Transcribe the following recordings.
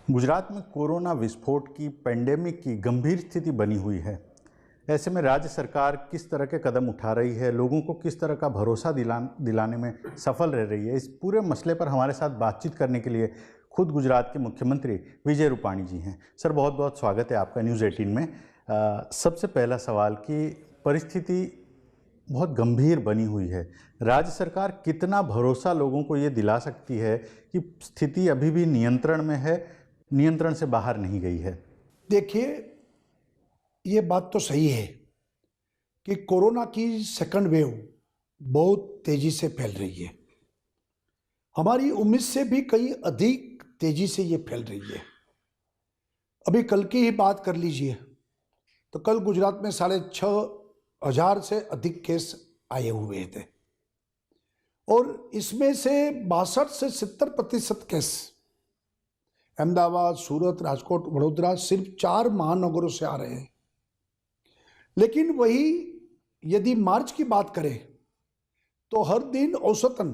गुजरात में कोरोना विस्फोट की पेंडेमिक की गंभीर स्थिति बनी हुई है। ऐसे में राज्य सरकार किस तरह के कदम उठा रही है, लोगों को किस तरह का भरोसा दिलाने में सफल रह रही है, इस पूरे मसले पर हमारे साथ बातचीत करने के लिए खुद गुजरात के मुख्यमंत्री विजय रूपाणी जी हैं। सर, बहुत बहुत स्वागत है आपका न्यूज़ 18 में। सबसे पहला सवाल कि परिस्थिति बहुत गंभीर बनी हुई है, राज्य सरकार कितना भरोसा लोगों को ये दिला सकती है कि स्थिति अभी भी नियंत्रण में है, नियंत्रण से बाहर नहीं गई है? देखिए, ये बात तो सही है कि कोरोना की सेकंड वेव बहुत तेजी से फैल रही है। हमारी उम्मीद से भी कहीं अधिक तेजी से ये फैल रही है। अभी कल की ही बात कर लीजिए तो कल गुजरात में 6,500 से अधिक केस आए हुए थे और इसमें से 62 से 70% केस अहमदाबाद, सूरत, राजकोट, वडोदरा सिर्फ 4 महानगरों से आ रहे हैं। लेकिन वही यदि मार्च की बात करें तो हर दिन औसतन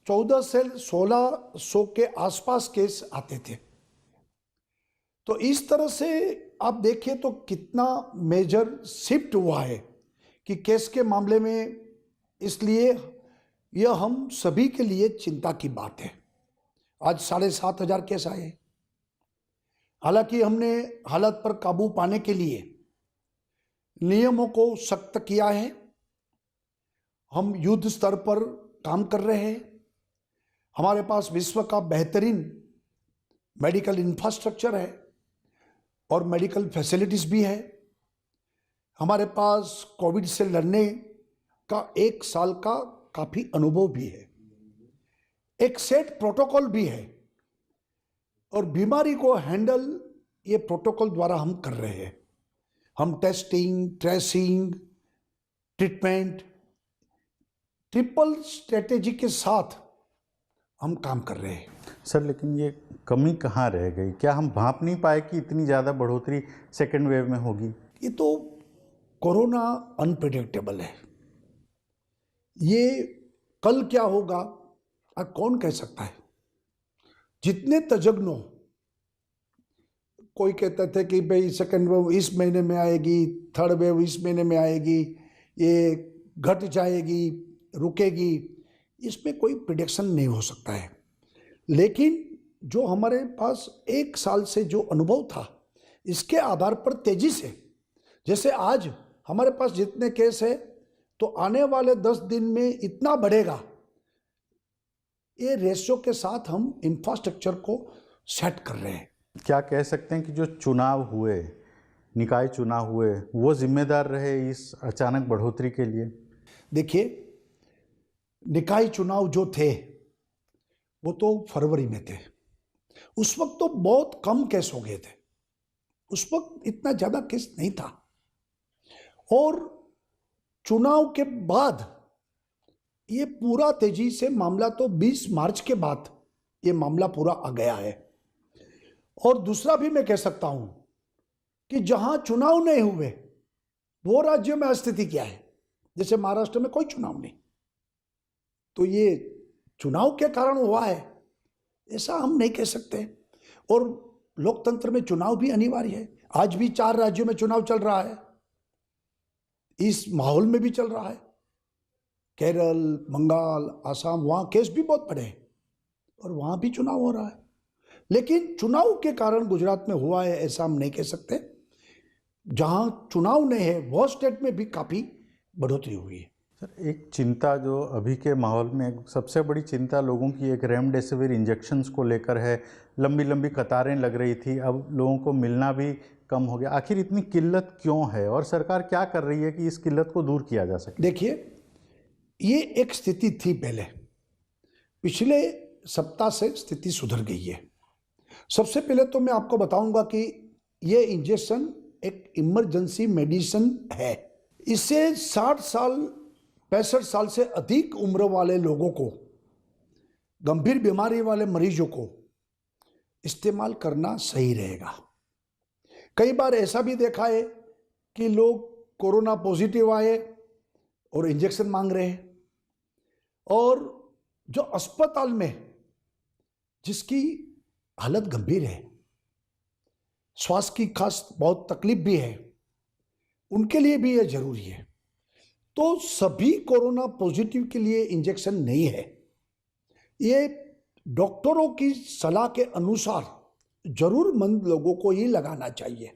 14 से 1600 के आसपास केस आते थे। तो इस तरह से आप देखिए तो कितना मेजर शिफ्ट हुआ है कि केस के मामले में, इसलिए यह हम सभी के लिए चिंता की बात है। आज 7,500 केस आए। हालांकि हमने हालत पर काबू पाने के लिए नियमों को सख्त किया है। हम युद्ध स्तर पर काम कर रहे हैं। हमारे पास विश्व का बेहतरीन मेडिकल इंफ्रास्ट्रक्चर है और मेडिकल फैसिलिटीज भी है। हमारे पास कोविड से लड़ने का 1 साल का काफी अनुभव भी है। एक सेट प्रोटोकॉल भी है और बीमारी को हैंडल ये प्रोटोकॉल द्वारा हम कर रहे हैं। हम testing, tracing, treatment, triple strategy के साथ हम काम कर रहे हैं। सर, लेकिन ये कमी कहाँ रह गई? क्या हम भांप नहीं पाए कि इतनी ज़्यादा बढ़ोतरी सेकेंड वेव में होगी? ये तो कोरोना अनप्रेडिक्टेबल है। ये कल क्या होगा कौन कह सकता है। जितने तज्ञों, कोई कहते थे कि भाई सेकेंड वेव इस महीने में आएगी, थर्ड वेव इस महीने में आएगी, ये घट जाएगी, रुकेगी, इसमें कोई प्रिडिक्शन नहीं हो सकता है। लेकिन जो हमारे पास 1 साल से जो अनुभव था, इसके आधार पर तेजी से, जैसे आज हमारे पास जितने केस है तो आने वाले 10 दिन में इतना बढ़ेगा, ये रेशियो के साथ हम इंफ्रास्ट्रक्चर को सेट कर रहे हैं। क्या कह सकते हैं कि जो चुनाव हुए, निकाय चुनाव हुए, वो जिम्मेदार रहे इस अचानक बढ़ोतरी के लिए? देखिए, निकाय चुनाव जो थे वो तो फरवरी में थे। उस वक्त तो बहुत कम केस हो गए थे। उस वक्त इतना ज्यादा केस नहीं था। और चुनाव के बाद ये पूरा तेजी से मामला, तो 20 मार्च के बाद ये मामला पूरा आ गया है। और दूसरा भी मैं कह सकता हूं कि जहां चुनाव नहीं हुए वो राज्यों में स्थिति क्या है। जैसे महाराष्ट्र में कोई चुनाव नहीं, तो ये चुनाव के कारण हुआ है ऐसा हम नहीं कह सकते। और लोकतंत्र में चुनाव भी अनिवार्य है। आज भी 4 राज्यों में चुनाव चल रहा है, इस माहौल में भी चल रहा है। केरल, बंगाल, आसाम, वहां केस भी बहुत बड़े हैं और वहां भी चुनाव हो रहा है। लेकिन चुनाव के कारण गुजरात में हुआ है ऐसा हम नहीं कह सकते। जहां चुनाव नहीं है वो स्टेट में भी काफी बढ़ोतरी हुई है। सर, एक चिंता जो अभी के माहौल में सबसे बड़ी चिंता लोगों की एक रेमडेसिविर इंजेक्शंस को लेकर है। लंबी लंबी कतारें लग रही थी, अब लोगों को मिलना भी कम हो गया। आखिर इतनी किल्लत क्यों है और सरकार क्या कर रही है कि इस किल्लत को दूर किया जा सके? देखिए, ये एक स्थिति थी पहले, पिछले सप्ताह से स्थिति सुधर गई है। सबसे पहले तो मैं आपको बताऊंगा कि ये इंजेक्शन एक इमरजेंसी मेडिसिन है। इससे 60 साल 65 साल से अधिक उम्र वाले लोगों को, गंभीर बीमारी वाले मरीजों को इस्तेमाल करना सही रहेगा। कई बार ऐसा भी देखा है कि लोग कोरोना पॉजिटिव आए और इंजेक्शन मांग रहे हैं, और जो अस्पताल में जिसकी हालत गंभीर है श्वास की खास बहुत तकलीफ भी है, उनके लिए भी यह जरूरी है। तो सभी कोरोना पॉजिटिव के लिए इंजेक्शन नहीं है, ये डॉक्टरों की सलाह के अनुसार जरूरतमंद लोगों को ही लगाना चाहिए।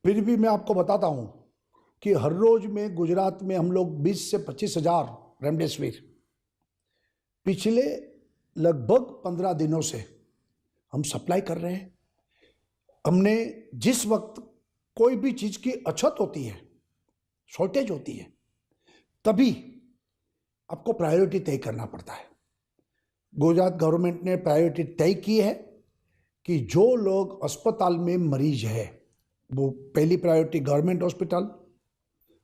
फिर भी मैं आपको बताता हूं कि हर रोज में गुजरात में हम लोग 20 से 25 हजार रेमडेसिविर पिछले लगभग 15 दिनों से हम सप्लाई कर रहे हैं। हमने जिस वक्त कोई भी चीज की अछत होती है, शॉर्टेज होती है, तभी आपको प्रायोरिटी तय करना पड़ता है। गुजरात गवर्नमेंट ने प्रायोरिटी तय की है कि जो लोग अस्पताल में मरीज है वो पहली प्रायोरिटी गवर्नमेंट हॉस्पिटल,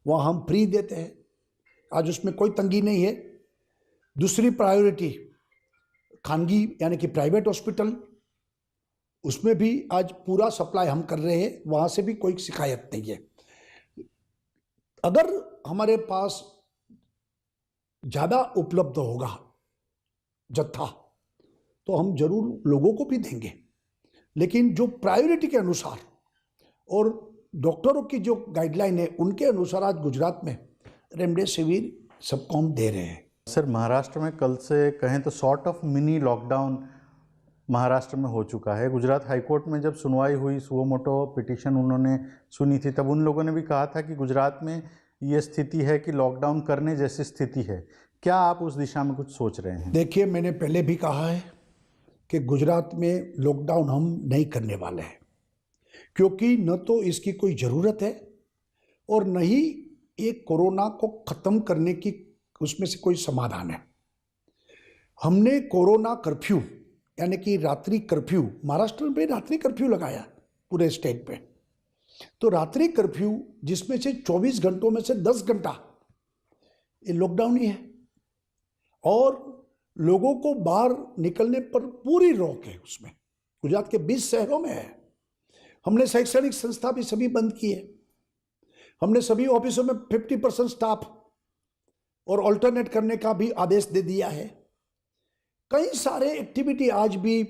वहाँ हम फ्री देते हैं, आज उसमें कोई तंगी नहीं है। दूसरी प्रायोरिटी खानगी यानी कि प्राइवेट हॉस्पिटल, उसमें भी आज पूरा सप्लाई हम कर रहे हैं, वहाँ से भी कोई शिकायत नहीं है। अगर हमारे पास ज़्यादा उपलब्ध होगा जत्था तो हम जरूर लोगों को भी देंगे, लेकिन जो प्रायोरिटी के अनुसार और डॉक्टरों की जो गाइडलाइन है उनके अनुसार आज गुजरात में रेमडेसिविर सबको हम दे रहे हैं। सर, महाराष्ट्र में कल से कहें तो sort of mini lockdown Maharashtra में हो चुका है। गुजरात हाईकोर्ट में जब सुनवाई हुई, सुओ मोटो पिटीशन उन्होंने सुनी थी, तब उन लोगों ने भी कहा था कि गुजरात में ये स्थिति है कि लॉकडाउन करने जैसी स्थिति है। क्या आप उस दिशा में कुछ सोच रहे हैं? देखिए, मैंने पहले भी कहा है कि गुजरात में लॉकडाउन हम नहीं करने वाले हैं, क्योंकि न तो इसकी कोई ज़रूरत है और न ही ये कोरोना को ख़त्म करने की उसमें से कोई समाधान है। हमने कोरोना कर्फ्यू यानी कि रात्रि कर्फ्यू, महाराष्ट्र में रात्रि कर्फ्यू लगाया पूरे स्टेट पे, तो रात्रि कर्फ्यू जिसमें से 24 घंटों में से 10 घंटा ये लॉकडाउन ही है और लोगों को बाहर निकलने पर पूरी रोक है। उसमें गुजरात के 20 शहरों में है। हमने शैक्षणिक संस्था भी सभी बंद की है। हमने सभी ऑफिसों में 50% स्टाफ और ऑल्टरनेट करने का भी आदेश दे दिया है। कई सारे एक्टिविटी आज भी,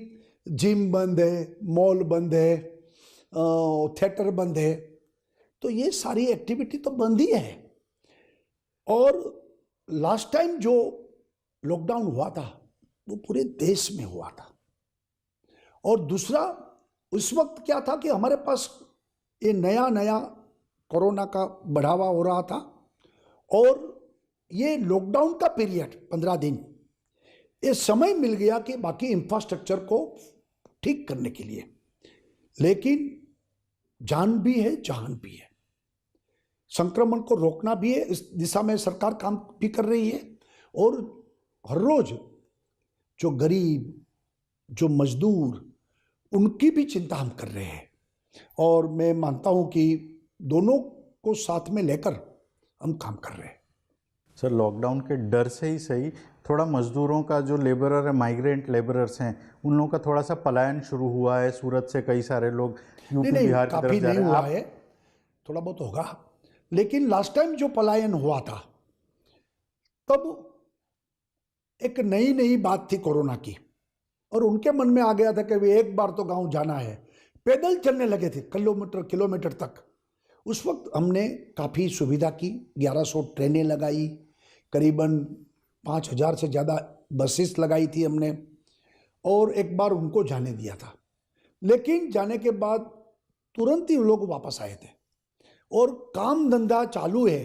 जिम बंद है, मॉल बंद है, थिएटर बंद है, तो ये सारी एक्टिविटी तो बंद ही है। और लास्ट टाइम जो लॉकडाउन हुआ था वो पूरे देश में हुआ था। और दूसरा, उस वक्त क्या था कि हमारे पास ये नया नया कोरोना का बढ़ावा हो रहा था और ये लॉकडाउन का पीरियड 15 दिन ये समय मिल गया कि बाकी इंफ्रास्ट्रक्चर को ठीक करने के लिए। लेकिन जान भी है, जहान भी है, संक्रमण को रोकना भी है, इस दिशा में सरकार काम भी कर रही है। और हर रोज जो गरीब, जो मजदूर, उनकी भी चिंता हम कर रहे हैं और मैं मानता हूं कि दोनों को साथ में लेकर हम काम कर रहे हैं। सर, लॉकडाउन के डर से ही सही, थोड़ा मजदूरों का जो लेबरर है, माइग्रेंट लेबरर्स हैं, उन लोगों का थोड़ा सा पलायन शुरू हुआ है। सूरत से कई सारे लोग यूपी बिहार की तरफ जा रहे हैं। हुआ है, थोड़ा बहुत होगा, लेकिन लास्ट टाइम जो पलायन हुआ था तब एक नई बात थी कोरोना की और उनके मन में आ गया था कि वे एक बार तो गांव जाना है, पैदल चलने लगे थे किलोमीटर तक। उस वक्त हमने काफ़ी सुविधा की, 1100 ट्रेनें लगाई, करीबन 5000 से ज़्यादा बसेस लगाई थी हमने और एक बार उनको जाने दिया था। लेकिन जाने के बाद तुरंत ही लोग वापस आए थे और काम धंधा चालू है,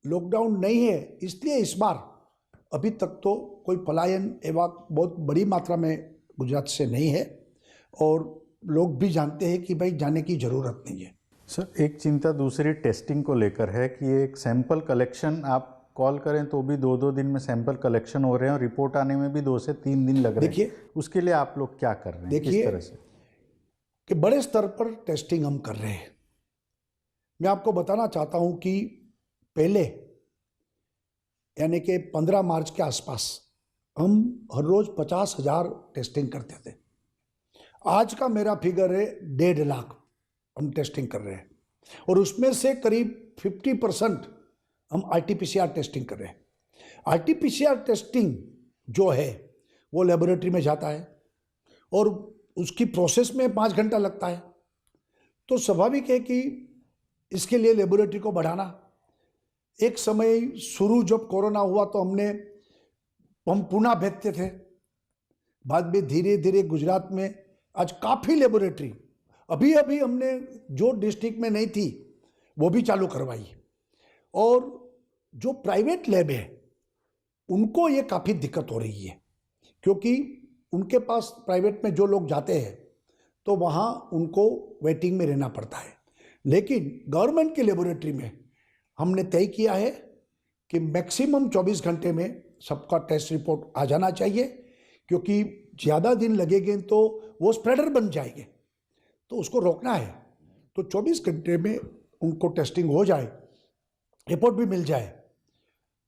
लॉकडाउन नहीं है। इसलिए इस बार अभी तक तो कोई पलायन एवं बहुत बड़ी मात्रा में गुजरात से नहीं है और लोग भी जानते हैं कि भाई जाने की ज़रूरत नहीं है। सर, एक चिंता दूसरी टेस्टिंग को लेकर है कि एक सैंपल कलेक्शन, आप कॉल करें तो भी 2-2 दिन में सैंपल कलेक्शन हो रहे हैं और रिपोर्ट आने में भी 2 से 3 दिन लग रहे हैं। देखिए, उसके लिए आप लोग क्या कर रहे हैं? देखिए, किस तरह से? कि बड़े स्तर पर टेस्टिंग हम कर रहे हैं। मैं आपको बताना चाहता हूं कि पहले यानी कि 15 मार्च के आसपास हम हर रोज 50,000 टेस्टिंग करते थे। आज का मेरा फिगर है 1.5 लाख हम टेस्टिंग कर रहे हैं और उसमें से करीब 50% हम RT-PCR टेस्टिंग कर रहे हैं। RT-PCR टेस्टिंग जो है वो लेबोरेटरी में जाता है और उसकी प्रोसेस में 5 घंटा लगता है तो स्वाभाविक है कि इसके लिए लेबोरेटरी को बढ़ाना। एक समय शुरू जब कोरोना हुआ तो हम पुणे भेजते थे, बाद में धीरे धीरे गुजरात में आज काफ़ी लेबोरेटरी अभी अभी हमने जो डिस्ट्रिक्ट में नहीं थी वो भी चालू करवाई। और जो प्राइवेट लैब है उनको ये काफ़ी दिक्कत हो रही है, क्योंकि उनके पास प्राइवेट में जो लोग जाते हैं तो वहाँ उनको वेटिंग में रहना पड़ता है। लेकिन गवर्नमेंट की लेबोरेटरी में हमने तय किया है कि मैक्सिमम 24 घंटे में सबका टेस्ट रिपोर्ट आ जाना चाहिए, क्योंकि ज़्यादा दिन लगेंगे तो वो स्प्रेडर बन जाएंगे, तो उसको रोकना है। तो 24 घंटे में उनको टेस्टिंग हो जाए, रिपोर्ट भी मिल जाए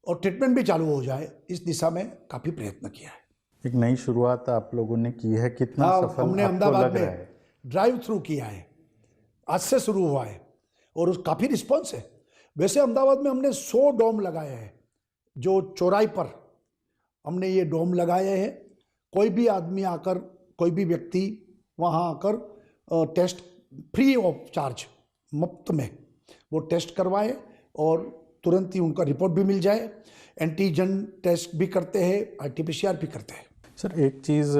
और ट्रीटमेंट भी चालू हो जाए, इस दिशा में काफ़ी प्रयत्न किया है। एक नई शुरुआत आप लोगों ने की है, कितना सफल हमने आपको अहमदाबाद लग रहा है? में ड्राइव थ्रू किया है, आज से शुरू हुआ है और उस काफ़ी रिस्पॉन्स है। वैसे अहमदाबाद में हमने 100 डोम लगाए हैं, जो चौराहे पर हमने ये डोम लगाए हैं। कोई भी आदमी आकर, कोई भी व्यक्ति वहाँ आकर टेस्ट फ्री ऑफ चार्ज, मुफ्त में वो टेस्ट करवाए और तुरंत ही उनका रिपोर्ट भी मिल जाए। एंटीजन टेस्ट भी करते हैं, RT-PCR भी करते हैं। सर, एक चीज़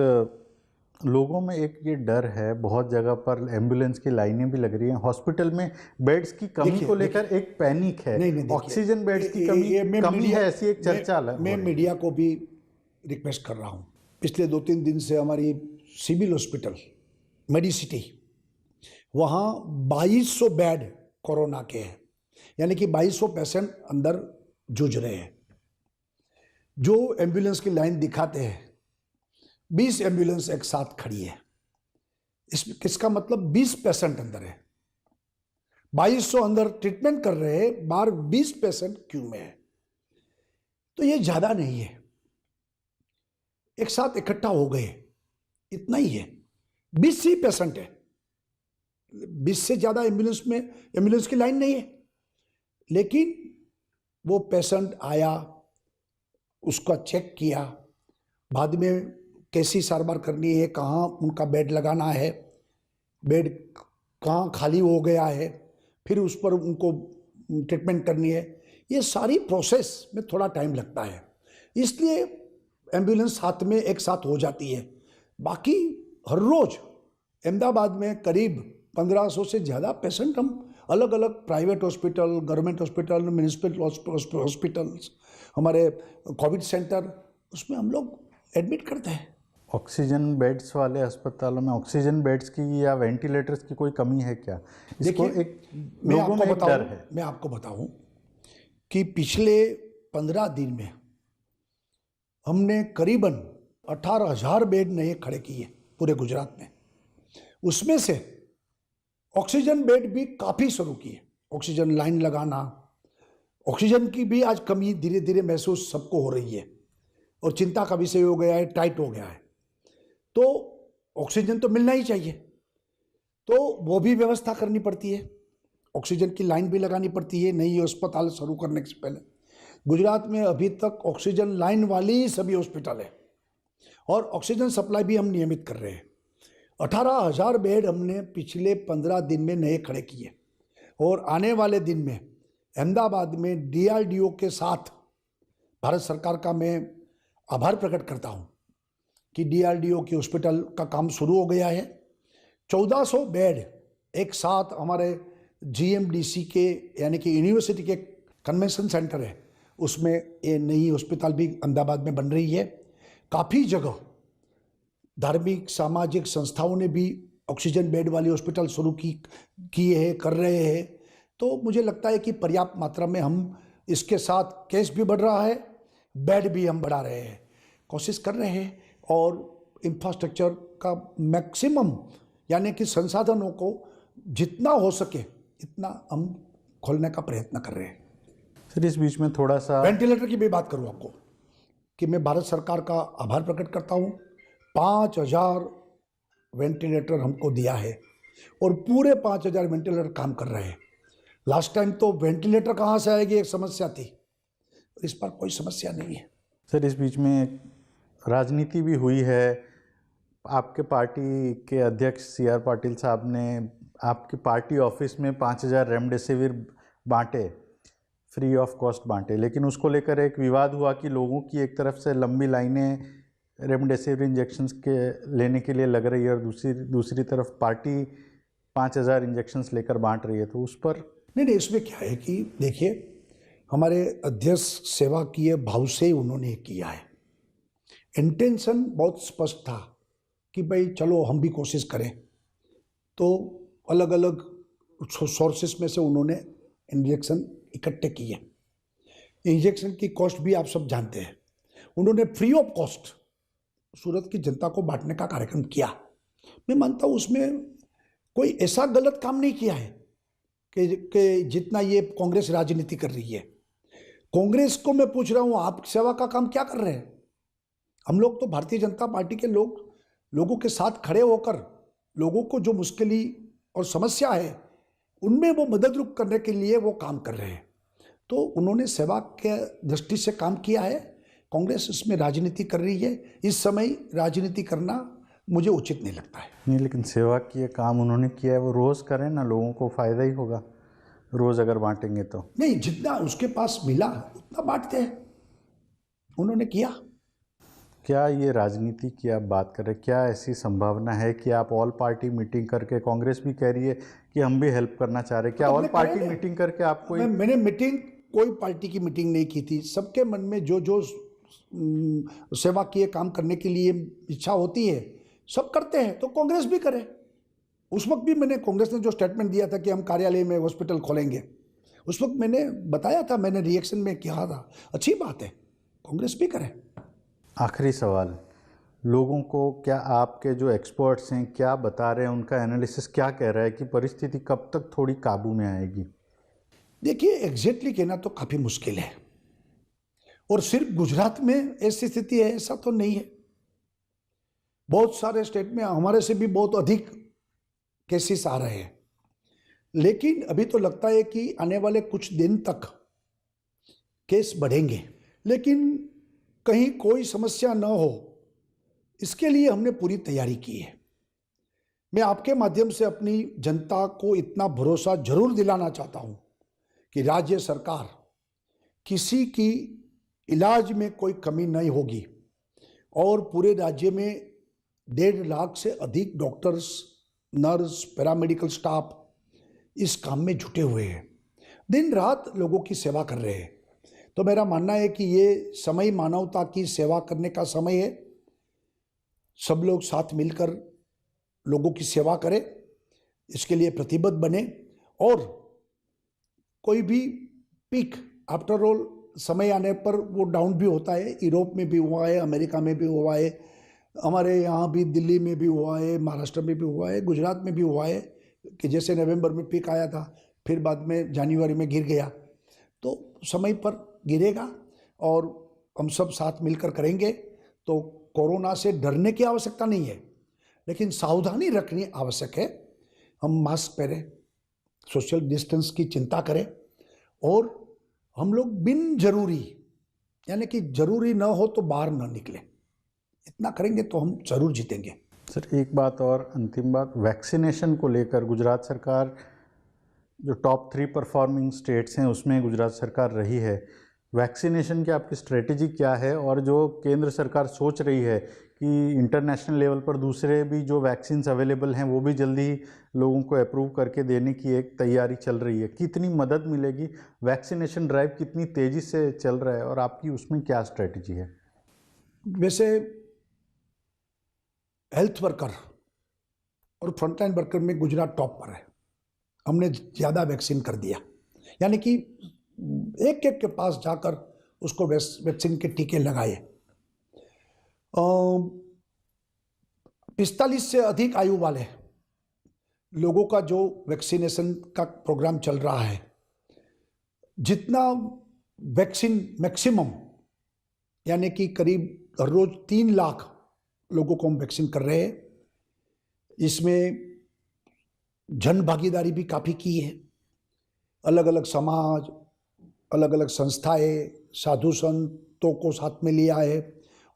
लोगों में एक ये डर है, बहुत जगह पर एम्बुलेंस की लाइनें भी लग रही हैं, हॉस्पिटल में बेड्स की कमी को लेकर एक पैनिक है। नहीं, ऑक्सीजन बेड्स की कमी है, ऐसी एक चर्चा मैं मीडिया को भी रिक्वेस्ट कर रहा हूँ। पिछले 2-3 दिन से हमारी सिविल हॉस्पिटल मेडिसिटी, वहाँ 2200 बेड कोरोना के हैं, यानी कि 2200 पेशेंट अंदर जूझ रहे हैं। जो एम्बुलेंस की लाइन दिखाते हैं, 20 एम्बुलेंस एक साथ खड़ी है, किसका मतलब 20 पेशेंट अंदर है। 2200 अंदर ट्रीटमेंट कर रहे हैं, बाहर 20 पेशेंट क्यू में है। तो ये ज़्यादा नहीं है, एक साथ इकट्ठा हो गए, इतना ही है। 20 ही पेशेंट है, 20 से ज़्यादा एम्बुलेंस की लाइन नहीं है। लेकिन वो पेशेंट आया, उसका चेक किया, बाद में कैसी सारवार करनी है, कहाँ उनका बेड लगाना है, बेड कहाँ खाली हो गया है, फिर उस पर उनको ट्रीटमेंट करनी है, ये सारी प्रोसेस में थोड़ा टाइम लगता है। इसलिए एम्बुलेंस साथ में एक साथ हो जाती है। बाकी हर रोज़ अहमदाबाद में करीब 1500 से ज़्यादा पेशेंट हम अलग अलग private hospital, government hospital, municipal hospitals, हमारे कोविड सेंटर, उसमें हम लोग एडमिट करते हैं। ऑक्सीजन बेड्स वाले अस्पतालों में ऑक्सीजन बेड्स की या वेंटिलेटर्स की कोई कमी है क्या? इसको एक लोगों में एक डर है। मैं आपको बताऊं कि पिछले 15 दिन में हमने करीबन 18,000 बेड नए खड़े किए पूरे गुजरात में। उसमें से ऑक्सीजन बेड भी काफ़ी शुरू किए। ऑक्सीजन लाइन लगाना, ऑक्सीजन की भी आज कमी धीरे धीरे महसूस सबको हो रही है और चिंता का विषय हो गया है, टाइट हो गया है। तो ऑक्सीजन तो मिलना ही चाहिए, तो वो भी व्यवस्था करनी पड़ती है, ऑक्सीजन की लाइन भी लगानी पड़ती है नई अस्पताल शुरू करने से पहले। गुजरात में अभी तक ऑक्सीजन लाइन वाली ही सभी हॉस्पिटल है और ऑक्सीजन सप्लाई भी हम नियमित कर रहे हैं। 18,000 बेड हमने पिछले 15 दिन में नए खड़े किए और आने वाले दिन में अहमदाबाद में DRDO के साथ भारत सरकार का मैं आभार प्रकट करता हूं कि DRDO की हॉस्पिटल का काम शुरू हो गया है। 1400 बेड एक साथ हमारे GMDC के, यानी कि यूनिवर्सिटी के कन्वेंशन सेंटर है, उसमें ये नई हॉस्पिटल भी अहमदाबाद में बन रही है। काफ़ी जगह धार्मिक सामाजिक संस्थाओं ने भी ऑक्सीजन बेड वाली हॉस्पिटल शुरू किए हैं, कर रहे हैं। तो मुझे लगता है कि पर्याप्त मात्रा में हम इसके साथ केस भी बढ़ रहा है, बेड भी हम बढ़ा रहे हैं, कोशिश कर रहे हैं और इंफ्रास्ट्रक्चर का मैक्सिमम, यानी कि संसाधनों को जितना हो सके इतना हम खोलने का प्रयत्न कर रहे हैं। सर, इस बीच में थोड़ा सा वेंटिलेटर की भी बात करूँ आपको कि मैं भारत सरकार का आभार प्रकट करता हूँ। 5,000 वेंटिलेटर हमको दिया है और पूरे 5,000 वेंटिलेटर काम कर रहे हैं। लास्ट टाइम तो वेंटिलेटर कहाँ से आएगी एक समस्या थी, इस पर कोई समस्या नहीं है। सर, इस बीच में राजनीति भी हुई है। आपके पार्टी के अध्यक्ष CR पाटिल साहब ने आपकी पार्टी ऑफिस में 5,000 रेमडेसिविर बांटे, फ्री ऑफ कॉस्ट बांटे, लेकिन उसको लेकर एक विवाद हुआ कि लोगों की एक तरफ से लंबी लाइनें रेमडेसिविर इंजेक्शंस के लेने के लिए लग रही है और दूसरी तरफ पार्टी 5,000 इंजेक्शंस लेकर बांट रही है, तो उस पर नहीं, इसमें क्या है कि देखिए, हमारे अध्यक्ष सेवा किए भाव से ही उन्होंने किया है। इंटेंशन बहुत स्पष्ट था कि भाई चलो हम भी कोशिश करें, तो अलग अलग सोर्सेस में से उन्होंने इंजेक्शन इकट्ठे किए। इंजेक्शन की कॉस्ट भी आप सब जानते हैं। उन्होंने फ्री ऑफ कॉस्ट सूरत की जनता को बांटने का कार्यक्रम किया। मैं मानता हूँ उसमें कोई ऐसा गलत काम नहीं किया है कि जितना ये कांग्रेस राजनीति कर रही है। कांग्रेस को मैं पूछ रहा हूँ, आप सेवा का काम क्या कर रहे हैं? हम लोग तो भारतीय जनता पार्टी के लोगों के साथ खड़े होकर लोगों को जो मुश्किल और समस्या है उनमें वो मदद रूप करने के लिए वो काम कर रहे हैं। तो उन्होंने सेवा के दृष्टि से काम किया है। कांग्रेस इसमें राजनीति कर रही है। इस समय राजनीति करना मुझे उचित नहीं लगता है। नहीं, लेकिन सेवा की काम उन्होंने किया है, वो रोज़ करें ना, लोगों को फ़ायदा ही होगा रोज़ अगर बांटेंगे तो। नहीं, जितना उसके पास मिला उतना बांटते हैं, उन्होंने किया। क्या ये राजनीति की आप बात कर रहे हैं, क्या ऐसी संभावना है कि आप ऑल पार्टी मीटिंग करके, कांग्रेस भी कह रही है कि हम भी हेल्प करना चाह रहे हैं, क्या ऑल पार्टी मीटिंग करके आप कोई? मैंने कोई पार्टी की मीटिंग नहीं की थी। सबके मन में जो सेवा किए काम करने के लिए इच्छा होती है सब करते हैं, तो कांग्रेस भी करे। उस वक्त भी कांग्रेस ने जो स्टेटमेंट दिया था कि हम कार्यालय में हॉस्पिटल खोलेंगे, उस वक्त मैंने बताया था, मैंने रिएक्शन में कहा था अच्छी बात है, कांग्रेस भी करे। आखिरी सवाल, लोगों को क्या आपके जो एक्सपर्ट्स हैं क्या बता रहे हैं, उनका एनालिसिस क्या कह रहा है कि परिस्थिति कब तक थोड़ी काबू में आएगी? देखिए, एग्जैक्टली कहना तो काफ़ी मुश्किल है, और सिर्फ गुजरात में ऐसी स्थिति है ऐसा तो नहीं है। बहुत सारे स्टेट में हमारे से भी बहुत अधिक केसेस आ रहे हैं, लेकिन अभी तो लगता है कि आने वाले कुछ दिन तक केस बढ़ेंगे, लेकिन कहीं कोई समस्या न हो इसके लिए हमने पूरी तैयारी की है। मैं आपके माध्यम से अपनी जनता को इतना भरोसा जरूर दिलाना चाहता हूं कि राज्य सरकार किसी की इलाज में कोई कमी नहीं होगी, और पूरे राज्य में 1.5 लाख से अधिक डॉक्टर्स, नर्स, पैरामेडिकल स्टाफ इस काम में जुटे हुए हैं, दिन रात लोगों की सेवा कर रहे हैं। तो मेरा मानना है कि ये समय मानवता की सेवा करने का समय है। सब लोग साथ मिलकर लोगों की सेवा करें, इसके लिए प्रतिबद्ध बने। और कोई भी पीक आफ्टर ऑल समय आने पर वो डाउन भी होता है। यूरोप में भी हुआ है, अमेरिका में भी हुआ है, हमारे यहाँ भी दिल्ली में भी हुआ है, महाराष्ट्र में भी हुआ है, गुजरात में भी हुआ है कि जैसे नवंबर में पीक आया था, फिर बाद में जनवरी में गिर गया। तो समय पर गिरेगा और हम सब साथ मिलकर करेंगे। तो कोरोना से डरने की आवश्यकता नहीं है, लेकिन सावधानी रखनी आवश्यक है। हम मास्क पहने, सोशल डिस्टेंस की चिंता करें, और हम लोग बिन जरूरी, यानी कि जरूरी ना हो तो बाहर ना निकले, इतना करेंगे तो हम जरूर जीतेंगे। सर, एक बात और अंतिम बात, वैक्सीनेशन को लेकर गुजरात सरकार जो टॉप 3 परफॉर्मिंग स्टेट्स हैं उसमें गुजरात सरकार रही है। वैक्सीनेशन की आपकी स्ट्रेटेजी क्या है, और जो केंद्र सरकार सोच रही है कि इंटरनेशनल लेवल पर दूसरे भी जो वैक्सीन्स अवेलेबल हैं वो भी जल्दी ही लोगों को अप्रूव करके देने की एक तैयारी चल रही है, कितनी मदद मिलेगी? वैक्सीनेशन ड्राइव कितनी तेज़ी से चल रहा है और आपकी उसमें क्या स्ट्रेटेजी है? वैसे हेल्थ वर्कर और फ्रंटलाइन वर्कर में गुजरात टॉप पर है। हमने ज़्यादा वैक्सीन कर दिया, यानी कि एक एक के पास जाकर उसको वैक्सीन के टीके लगाए। 45 से अधिक आयु वाले लोगों का जो वैक्सीनेशन का प्रोग्राम चल रहा है, जितना वैक्सीन मैक्सिमम, यानी कि करीब हर रोज 3 लाख लोगों को हम वैक्सीन कर रहे हैं। इसमें जन भागीदारी भी काफ़ी की है। अलग अलग समाज, अलग अलग संस्थाएं, साधु संतों को साथ में लिया है,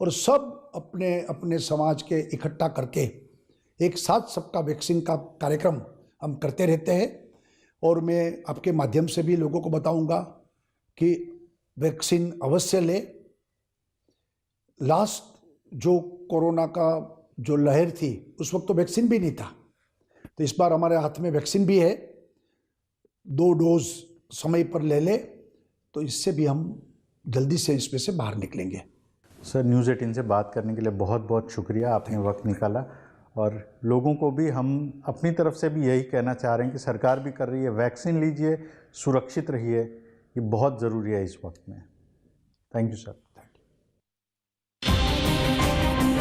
और सब अपने अपने समाज के इकट्ठा करके एक साथ सबका वैक्सीन का कार्यक्रम हम करते रहते हैं। और मैं आपके माध्यम से भी लोगों को बताऊंगा कि वैक्सीन अवश्य ले। लास्ट जो कोरोना का जो लहर थी उस वक्त तो वैक्सीन भी नहीं था, तो इस बार हमारे हाथ में वैक्सीन भी है। 2 डोज समय पर ले ले तो इससे भी हम जल्दी से इसमें से बाहर निकलेंगे। सर, न्यूज़ 18 से बात करने के लिए बहुत बहुत शुक्रिया, आपने वक्त निकाला। और लोगों को भी हम अपनी तरफ से भी यही कहना चाह रहे हैं कि सरकार भी कर रही है, वैक्सीन लीजिए, सुरक्षित रहिए, ये बहुत ज़रूरी है इस वक्त में। Thank you sir.